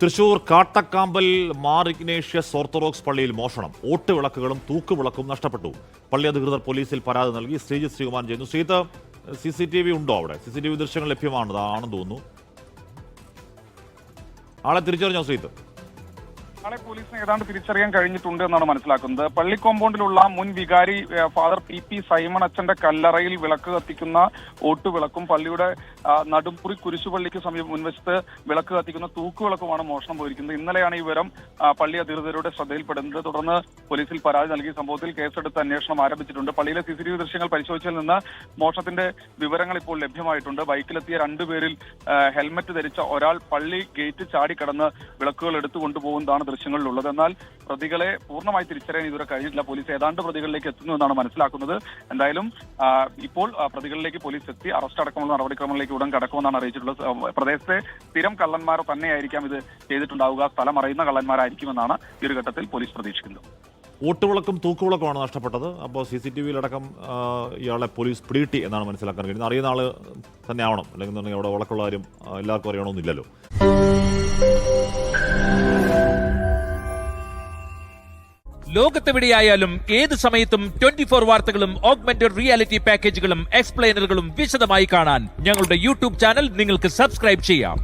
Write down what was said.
Thrissur കാട്ടക്കാമ്പൽ Mar Ignatius orthodox പള്ളിയിൽ മോഷണം. ഓട്ടുവിളക്കുകളും തൂക്കുവിളക്കും നഷ്ടപ്പെട്ടു. പള്ളി അധികൃതർ പോലീസിൽ പരാതി നൽകി. ശ്രീജിത്ത് ശ്രീകുമാരൻ ചെയ്യുന്നു. ശ്രീജിത്ത്, CCTV ഉണ്ടോ അവിടെ? CCTV ദൃശ്യങ്ങൾ ലഭ്യമാണെന്ന് തോന്നുന്നു. ആളെ തിരിച്ചറിഞ്ഞോ ശ്രീജിത്ത്? ആളെ പോലീസിന് ഏതാണ്ട് തിരിച്ചറിയാൻ കഴിഞ്ഞിട്ടുണ്ട് എന്നാണ് മനസ്സിലാക്കുന്നത്. പള്ളി കോമ്പൗണ്ടിലുള്ള മുൻ വികാരി ഫാദർ PP സൈമൺ അച്ഛന്റെ കല്ലറയിൽ വിളക്ക് കത്തിക്കുന്ന ഓട്ടുവിളക്കും പള്ളിയുടെ നടുംപുറി കുരിശുപള്ളിക്ക് സമീപം മുൻവശത്ത് വിളക്ക് കത്തിക്കുന്ന തൂക്കുവിളക്കുമാണ് മോഷണം പോയിരിക്കുന്നത്. ഇന്നലെയാണ് ഈ വിവരം പള്ളി അധികൃതരുടെ ശ്രദ്ധയിൽപ്പെടുന്നത്. തുടർന്ന് പോലീസിൽ പരാതി നൽകി സംഭവത്തിൽ കേസെടുത്ത് അന്വേഷണം ആരംഭിച്ചിട്ടുണ്ട്. പള്ളിയിലെ CCTV ദൃശ്യങ്ങൾ പരിശോധിച്ചതിൽ നിന്ന് മോഷണത്തിന്റെ വിവരങ്ങൾ ഇപ്പോൾ ലഭ്യമായിട്ടുണ്ട്. ബൈക്കിലെത്തിയ രണ്ടുപേരിൽ ഹെൽമറ്റ് ധരിച്ച ഒരാൾ പള്ളി ഗേറ്റ് ചാടിക്കടന്ന് വിളക്കുകൾ എടുത്തു കൊണ്ടുപോകുന്നതാണ് ദൃശ്യങ്ങളിലുള്ളത്. എന്നാൽ പ്രതികളെ പൂർണ്ണമായി തിരിച്ചറിയാൻ ഇതുവരെ കഴിഞ്ഞിട്ടില്ല. പോലീസ് ഏതാണ്ട് പ്രതികളിലേക്ക് എത്തുന്നു എന്നാണ് മനസ്സിലാക്കുന്നത്. എന്തായാലും ഇപ്പോൾ പ്രതികളിലേക്ക് പോലീസ് എത്തി അറസ്റ്റ് അടക്കമുള്ള നടപടിക്രമങ്ങളിലേക്ക് ഉടൻ കടക്കുമെന്നാണ് അറിയിച്ചിട്ടുള്ളത്. പ്രദേശത്തെ സ്ഥിരം കള്ളന്മാർ തന്നെയായിരിക്കാം ഇത് ചെയ്തിട്ടുണ്ടാവുക. സ്ഥലം അറിയുന്ന കള്ളന്മാരായിരിക്കുമെന്നാണ് ഈ ഒരു ഘട്ടത്തിൽ പോലീസ് പ്രതീക്ഷിക്കുന്നത്. ഓട്ടുവിളക്കും തൂക്കുവിളക്കുമാണ് നഷ്ടപ്പെട്ടത്. അപ്പോൾ CCTVയിലടക്കം ഇയാളെ പോലീസ് പിടികിട്ടി എന്നാണ് മനസ്സിലാക്കാൻ കഴിയുന്നത്. അറിയുന്ന ആള് തന്നെ ആവണം, അല്ലെങ്കിൽ അവിടെ വിളക്കുള്ള കാര്യം എല്ലാവർക്കും അറിയണമെന്നില്ലല്ലോ. ലോകത്തെവിടെയായാലും ഏത് സമയത്തും 24 വാർത്തകളും ഓഗ്മെന്റഡ് റിയാലിറ്റി പാക്കേജുകളും എക്സ്പ്ലെയിനറുകളും വിശദമായി കാണാൻ ഞങ്ങളുടെ YouTube ചാനൽ നിങ്ങൾക്ക് സബ്സ്ക്രൈബ് ചെയ്യാം.